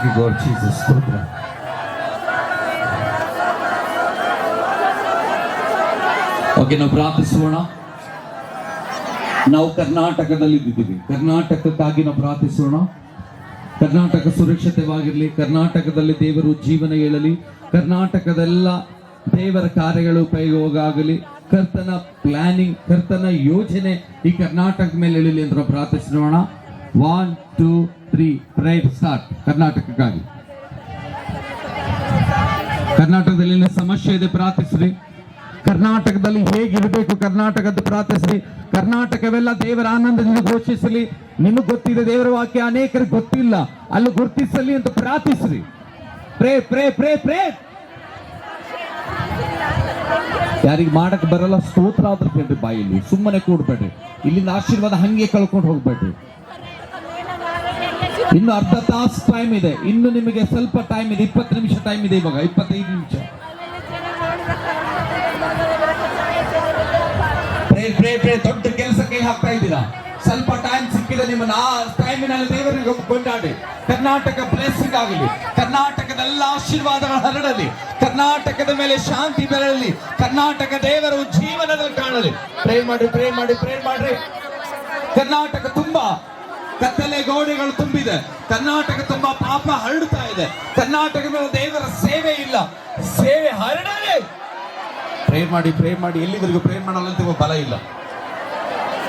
You God Jesus. ಸ್ತೋತ್ರ. Okay, ನಾವು ಪ್ರಾರ್ಥಿಸೋಣ. ನಾವು ಕರ್ನಾಟಕದಲ್ಲಿ ಇದ್ದೀವಿ. ಕರ್ನಾಟಕಕ್ಕಾಗಿ ನಾವು ಪ್ರಾರ್ಥಿಸೋಣ. ಕರ್ನಾಟಕ ಸುರಕ್ಷಿತವಾಗಿರಲಿ. ಕರ್ನಾಟಕದಲ್ಲಿ ದೇವರು ಜೀವನ ಹೇಳಲಿ. ಕರ್ನಾಟಕದೆಲ್ಲ ದೇವರ ಕಾರ್ಯಗಳು ಉಪಯೋಗ. ಕರ್ತನ ಪ್ಲಾನಿಂಗ್, ಕರ್ತನ ಯೋಜನೆ ಈ ಕರ್ನಾಟಕದ ಮೇಲೆ ಇಳಲಿ ಅಂತ ನಾವು ಪ್ರಾರ್ಥಿಸೋಣ. 1 2 3 ಪ್ರೇಯರ್ ಸ್ಟಾರ್ಟ್. ಕರ್ನಾಟಕಕ್ಕಾಗಿ, ಕರ್ನಾಟಕದಲ್ಲಿ ಸಮಸ್ಯೆ ಇದೆ, ಪ್ರಾರ್ಥಿಸ್ರಿ. ಕರ್ನಾಟಕದಲ್ಲಿ ಹೇಗಿರಬೇಕು ಕರ್ನಾಟಕದ ಪ್ರಾರ್ಥಿಸ್ರಿ. ಕರ್ನಾಟಕವೆಲ್ಲ ದೇವರ ಆನಂದದಿಂದ ಘೋಷಿಸಲಿ. ನಿಮಗೆ ಗೊತ್ತಿದೆ ದೇವರ ವಾಕ್ಯ, ಅನೇಕರಿಗೆ ಗೊತ್ತಿಲ್ಲ, ಅಲ್ಲಿ ಗುರುತಿಸಲಿ ಅಂತ ಪ್ರಾರ್ಥಿಸ್ರಿ. Pray pray pray pray. ಯಾರಿಗೆ ಮಾಡಕ್ ಬರಲ್ಲ ಸ್ತೋತ್ರ ಆದ್ರೆ ಕೇಳ್ರಿ ಬಾಯಲ್ಲಿ, ಸುಮ್ಮನೆ ಕೂಡ್ಬೇಡ್ರಿ. ಇಲ್ಲಿಂದ ಆಶೀರ್ವಾದ ಹಂಗೆ ಕಳ್ಕೊಂಡು ಹೋಗ್ಬೇಡ್ರಿ. ಇನ್ನು ಅರ್ಧ ತಾಸು ಟೈಮ್ ಇದೆ, ಇನ್ನು ನಿಮಗೆ ಸ್ವಲ್ಪ ಟೈಮ್ ಇದೆ, 20 ನಿಮಿಷ ಟೈಮ್ ಇದೆ. ಇವಾಗ 25 ನಿಮಿಷ. ದೊಡ್ಡ ಕೆಲಸಕ್ಕೆ ಹಾಕ್ತಾ ಇದ್ದೀರಾ. ಸ್ವಲ್ಪ ಟೈಮ್ ಸಿಕ್ಕಿದೆ ನಿಮ್ಮನ್ನ. ಆ ಟೈಮಿನಲ್ಲಿ ದೇವರಿಗೆ ಕೊಂಡಾಡಿ. ಕರ್ನಾಟಕ ಬ್ಲೆಸ್ಸಿಂಗ್ ಆಗಲಿ. ಕರ್ನಾಟಕದೆಲ್ಲ ಆಶೀರ್ವಾದಗಳು ಹರಡಲಿ. ಕರ್ನಾಟಕದ ಮೇಲೆ ಶಾಂತಿ ಬೆರಳಲಿ. ಕರ್ನಾಟಕ ದೇವರು ಜೀವನದಲ್ಲಿ ಕಾಣಲಿ. ಪ್ರೇ ಮಾಡಿ, ಪ್ರೇ ಮಾಡಿ, ಪ್ರೇ ಮಾಡ್ರಿ. ಕರ್ನಾಟಕ ತುಂಬಾ ಕತ್ತಲೆ ಗೋಡೆಗಳು ತುಂಬಿದೆ. ಕರ್ನಾಟಕ ತುಂಬಾ ಪಾಪ ಹರಡ್ತಾ ಇದೆ. ಕರ್ನಾಟಕದ ದೇವರ ಸೇವೆ ಇಲ್ಲ, ಸೇವೆ ಹರಡಲಿ. ಪ್ರೇ ಮಾಡಿ, ಪ್ರೇ ಮಾಡಿ. ಎಲ್ಲಿವರೆಗೂ ಪ್ರೇ ಮಾಡಲ್ಲ ಅಂತ ಬಲ ಇಲ್ಲ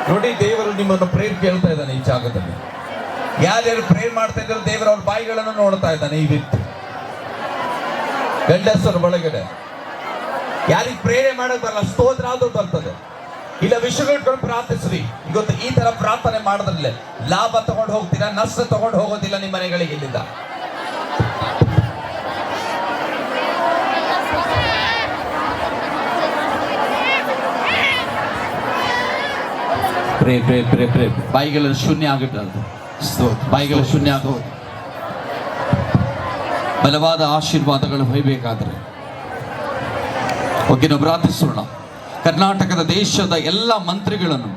ನೋಡಿ. ದೇವರು ನಿಮ್ಮನ್ನು ಪ್ರೇ ಕೇಳ್ತಾ ಇದ್ದಾನೆ ಈ ಜಾಗದಲ್ಲಿ. ಯಾರ್ಯಾರು ಪ್ರೇ ಮಾಡ್ತಾ ಇದ್ದಾರೆ ದೇವರ ಅವ್ರ ಬಾಯಿಗಳನ್ನು ನೋಡ್ತಾ ಇದ್ದಾನೆ. ಈ ವ್ಯಕ್ತಿ ಗಂಡಸರ ಒಳಗಡೆ ಯಾರಿಗೆ ಪ್ರೇರಣೆ ಮಾಡಕ್ ಬರಲ್ಲ, ಸ್ತೋತ್ರ ಆದ್ರೂ ಬರ್ತದೆ. ಇಲ್ಲ ವಿಷಯಗಳು ಪ್ರಾರ್ಥಿಸ್ರಿ. ಇವತ್ತು ಈ ತರ ಪ್ರಾರ್ಥನೆ ಮಾಡೋದ್ರಲ್ಲೇ ಲಾಭ ತಗೊಂಡು ಹೋಗ್ತೀರಾ, ನಷ್ಟ ತಗೊಂಡು ಹೋಗೋದಿಲ್ಲ ನಿಮ್ಮ ಮನೆಗಳಿಗೆ. ಇಲ್ಲಿಂದ ಪ್ರೇ ಪ್ರೇ ಪ್ರೇ ಪ್ರೇ. ಬಾಯಿಗಳೆಲ್ಲ ಶೂನ್ಯ ಆಗುತ್ತೆ. ಬಾಯಿಗಳ ಶೂನ್ಯ ಆಗೋದು. ಬಲವಾದ ಆಶೀರ್ವಾದಗಳು ಹೊಯ್ಬೇಕಾದ್ರೆ ಓಕೆ, ನಾವು ಪ್ರಾರ್ಥಿಸೋಣ. ಕರ್ನಾಟಕದ ದೇಶದ ಎಲ್ಲ ಮಂತ್ರಿಗಳನ್ನು